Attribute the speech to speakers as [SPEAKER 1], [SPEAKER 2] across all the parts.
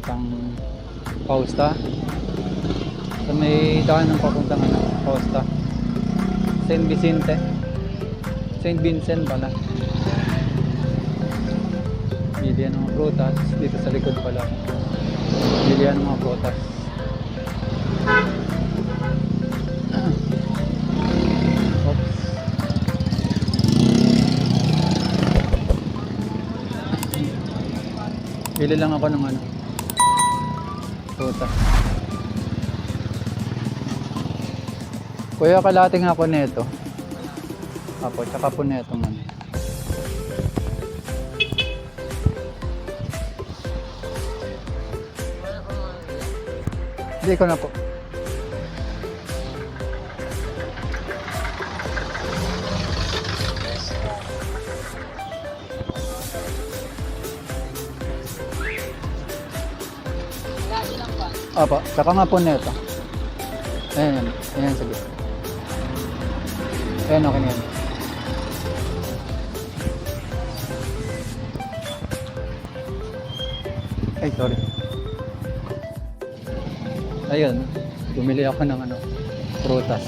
[SPEAKER 1] papuntang Pausta. So may daan ng papuntang Pausta. Saint Vicente. Saint Vincent pala. Bilihan ng mga prutas. Dito sa likod pala. Bilihan ng mga prutas. Oops. Bili lang ako ng prutas. Kuya, kalahati nga po nito. Apo, tsaka po nito man. Hindi ko na po. Apo, tsaka nga po nito. Ayan, ayan, sige. Ayan, okay na yan. Ay, sorry. Ayun, bumili ako ng prutas.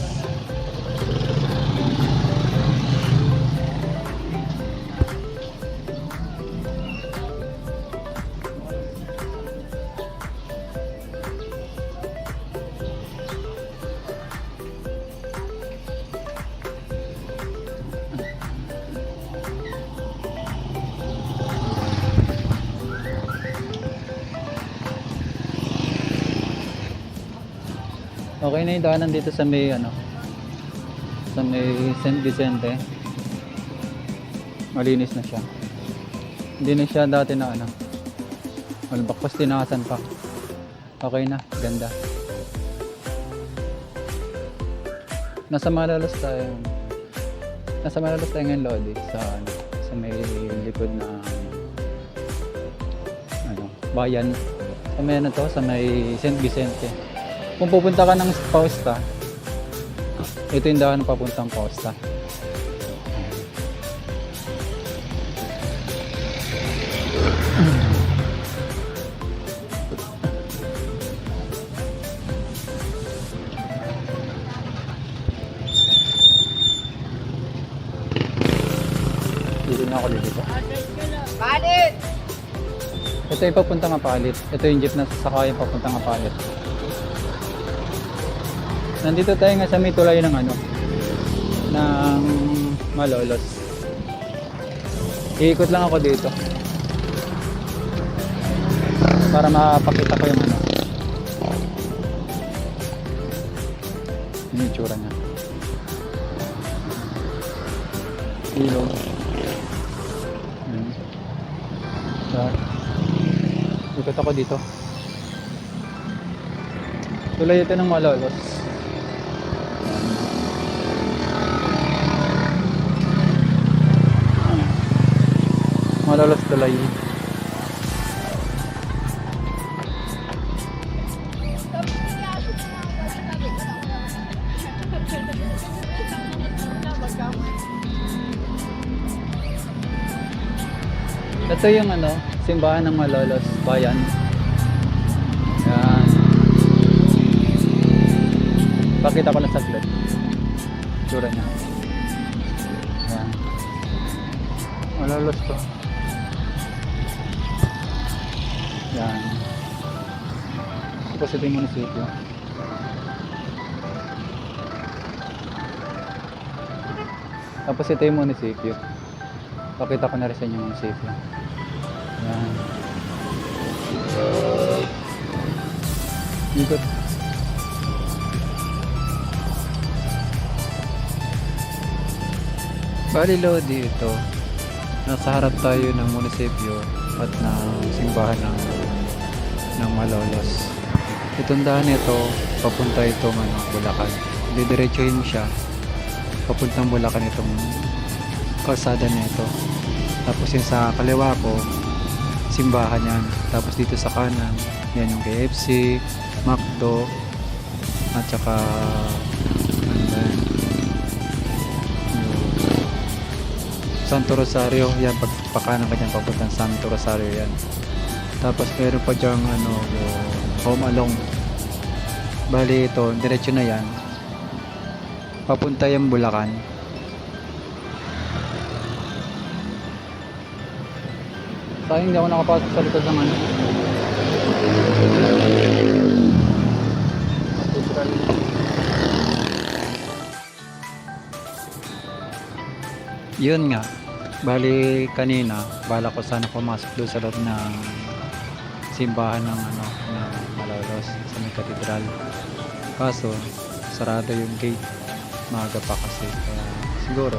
[SPEAKER 1] Okay na yung daanan dito sa may sa may Saint Vicente. Malinis na siya. Hindi na siya dati na malbakwas tinasan pa. Okay na, ganda. Nasa Malolos tayo. Nasa Malolos tayo ngayon, Lodi, sa may likod na bayan. Sa may sa may Saint Vicente. Kung pupunta ka ng Pausta, ito yung daan papuntang Pausta. Dito na ako dito.
[SPEAKER 2] Palit!
[SPEAKER 1] Ito yung papuntang Apalit. Ito yung jeep na sasakay papuntang Apalit. Nandito tayo nga sa may tulay ng ng Malolos. Iikot lang ako dito para mapakita ko yung yung itsura niya. Ilog. So, ikot ako dito. Tulay ito ng Malolos. Malolos tulay. Ito yung simbahan ng Malolos bayan. Yan. Pakita ko lang saglit. Tsura niya. Yan. Malolos to. Yan. Tapos ito yung munisipyo. Tapos ito yung munisipyo. Pakita ko na rin sa inyo yung munisipyo. Yan. Ikot. Bali Lodi ito. Nasa harap tayo ng munisipyo at ng simbahan ng Malolos. Itong daan ito, papunta itong Bulacan. Didiretsuhin mo siya papuntang Bulacan itong kalsada nito. Tapos yung sa kaliwa ko, simbahan yan. Tapos dito sa kanan, yan yung KFC, McDo, at saka Santo Rosario. Yan, pagpakanan ka dyan papuntang Santo Rosario yan. Tapos meron pa dyang ano, yung Home Alone. Bali ito, diretso na yan. Papunta yung Bulacan. Sayang hindi ako nakapasok sa likod ng ano. Cathedral. Yun nga. Bali kanina, bala ko sana pumasok doon sa loob ng simbahan ng ano, ng Malolos sa may katedral. Kaso, sarado yung gate. Maaga pa kasi. Kaya siguro,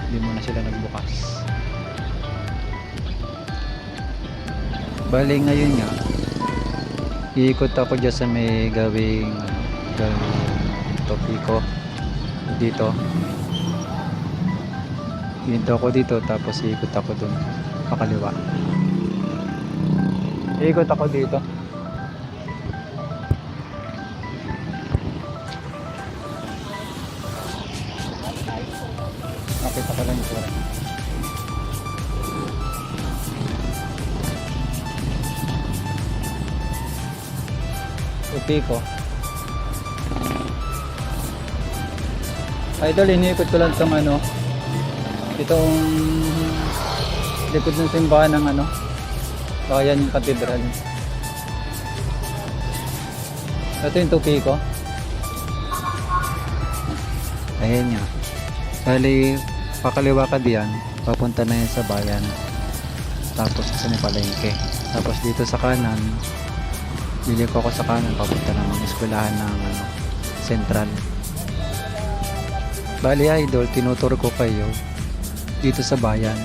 [SPEAKER 1] hindi mo na sila nagbukas. Bali ngayon nga, iikot ako dyan sa may gawing, ano, gawing topiko. Dito. Hinto ako dito tapos iikot ako dun pakaliwa. Iikot ako dito. Nakita ko lang yung sura. Topiko. Idol, iniikot ko lang itong ano, itong likod ng simbahan ng ano, bayan yung katedral. Ito yung Tupiko. Ayan nga. Bali, pakaliwa ka diyan, papunta na yan sa bayan. Tapos sa may palengke. Tapos dito sa kanan, liliko ako sa kanan, papunta na ng eskwelahan ng ano, Central. Bali idol, tinuturo ko kayo dito sa bayan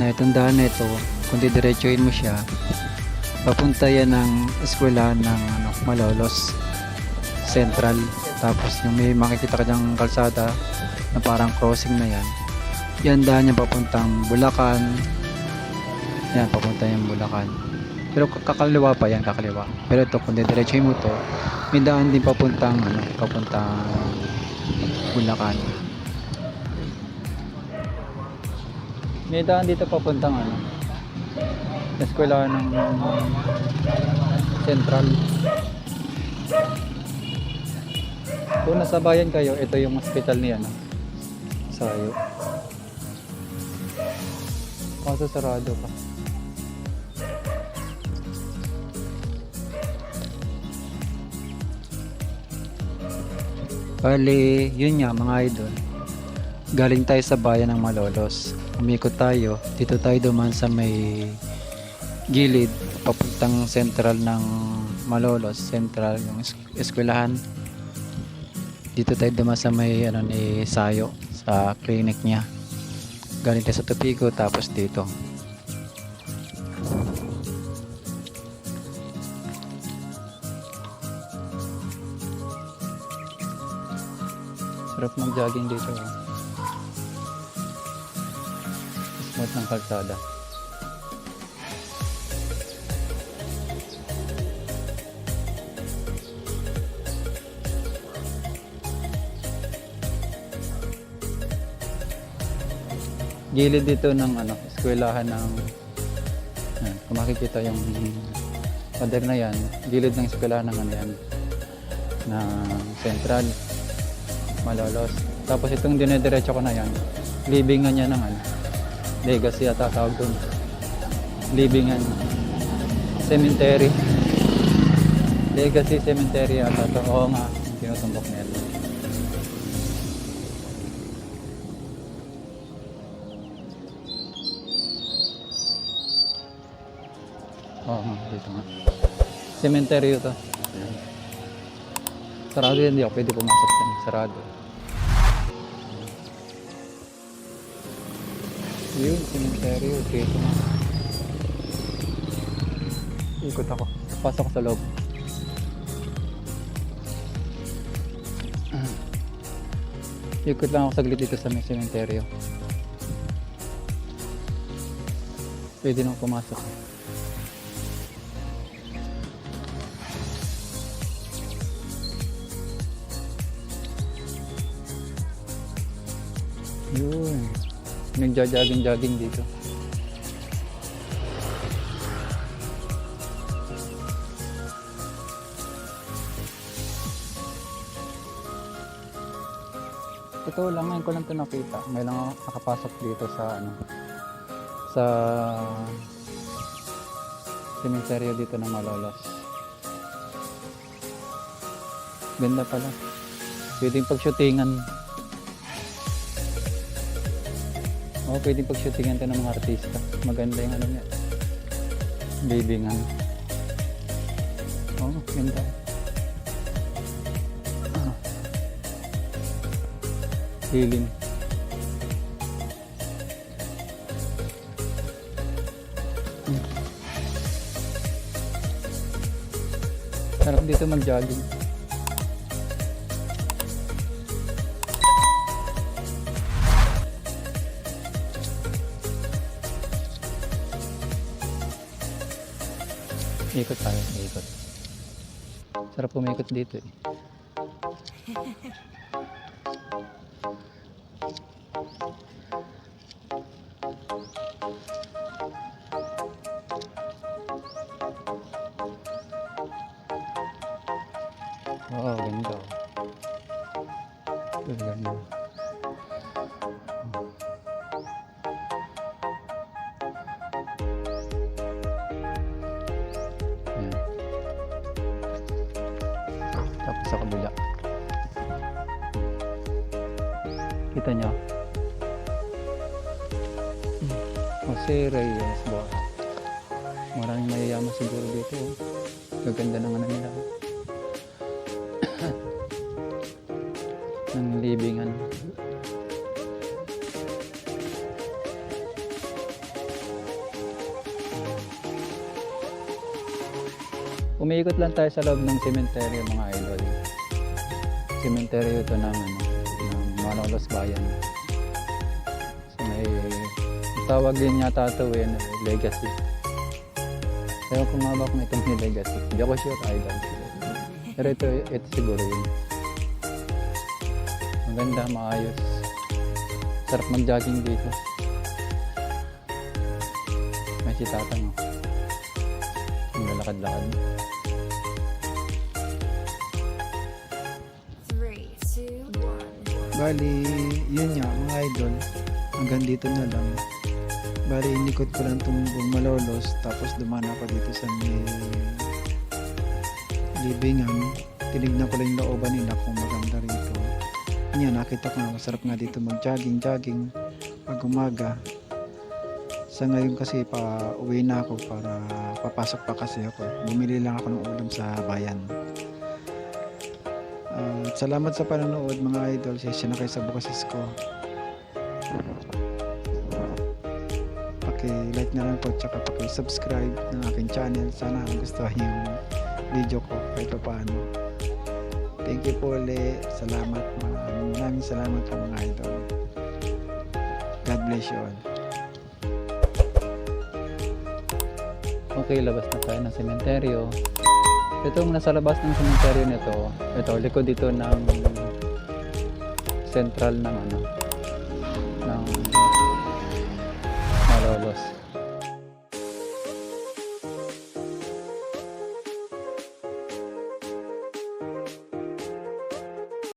[SPEAKER 1] na itong daan na ito, kung didiretsuhin mo siya, papunta yan ng eskwelahan ng ano, Malolos Central. Tapos yung may makikita ka dyang kalsada na parang crossing na yan, yan daan yung papuntang Bulacan. Yan, papunta yung Bulacan. Pero kakaliwa pa yan, kakaliwa. Pero ito, kung didiretsuhin mo to, may daan din papuntang ano, papuntang Bulacan. May daan dito papuntang ano, eskwela ng Central. Kung nasa bayan kayo, ito yung hospital niya, no? Sayo. Kaso sarado pa. Bali, yun nga mga idol. Galing tayo sa bayan ng Malolos. Umikot tayo. Dito tayo duman sa may gilid papuntang Central ng Malolos. Central, yung eskwelahan. Dito tayo duman sa may ano, ni Sayo, sa clinic niya. Galing tayo sa Topiko tapos dito. Sarap mag-jogging dito. Smooth ng kalsada. Gilid dito ng ano, eskwelahan ng kung makikita yung pader na yan, gilid ng eskwelahan ng ano yan, ng Central Malolos. Tapos itong dinediretso ko na yan, libingan niya ng ano, Legacy ata tawag doon. Libingan Cemetery. Legacy Cemetery ata to. Oo nga, tinutumbok nila. Oo nga, dito nga. Cemetery ito. Sarado yan, hindi ako pwede pumasok yan. Sarado. Yun, cemetery. Okay, ito nga. Ikot ako. Pasok sa loob. Ikot lang ako saglit dito sa may cemetery. Pwede nang pumasok. Yun. Nagja-jogging dito. Totoo lang, ngayon ko lang ito nakita. Ngayon lang ako nakapasok dito sa ano, sa sementeryo dito ng Malolos. Ganda pala. Pwedeng pag-shootingan. Oo, pwedeng pag-shootingan ito ng mga artista. Maganda yung ano niya. Libingan. Oo, ganda. Ah. Lilim. Sarap dito mag-jogging. Ikot tayo, ikot. Sarap pumikot dito eh. Oo, ganda. Ganda. Ayan. Tapos sa kabila. Kita nyo? Jose Reyes ba? Maraming mayayaman siguro dito. Oh. Gaganda ng ano nila. Ng libingan. Umiikot lang tayo sa loob ng sementeryo mga idol. Sementeryo ito ng, ano, ng Malolos Bayan. So may tawag din yata ito eh, legacy. Kaya kung nga ba kung itong may legacy. Hindi ako sure idol. Pero ito siguro yun. Maganda, maayos. Sarap mag-jogging dito. May si tatang oh. Lalakad-lakad.
[SPEAKER 3] 3, 2, 1.
[SPEAKER 2] Bali, yun nga mga idol. Hanggang dito na lang. Bali, inikot ko lang itong buong Malolos. Tapos dumaan ako dito sa may libingan. Tinignan ko lang yung looban nila kung maganda rito. Yan, nakita ko nga masarap nga dito mag-jogging pag umaga. Sa ngayon kasi pa uwi na ako para papasok pa kasi ako. Bumili lang ako ng ulam sa bayan. Salamat sa panonood mga idol. Sesya na kayo sa bukasis ko. Paki-like na lang po tsaka paki-subscribe ng aking channel. Sana gustuhan yung video ko kahit paano. Thank you po ulit. Salamat. Maraming salamat po mga idol. God bless you all.
[SPEAKER 1] Okay, labas na tayo ng sementeryo. Itong nasa labas ng sementeryo nito, ito, likod dito ng central ng ano, ng Malolos.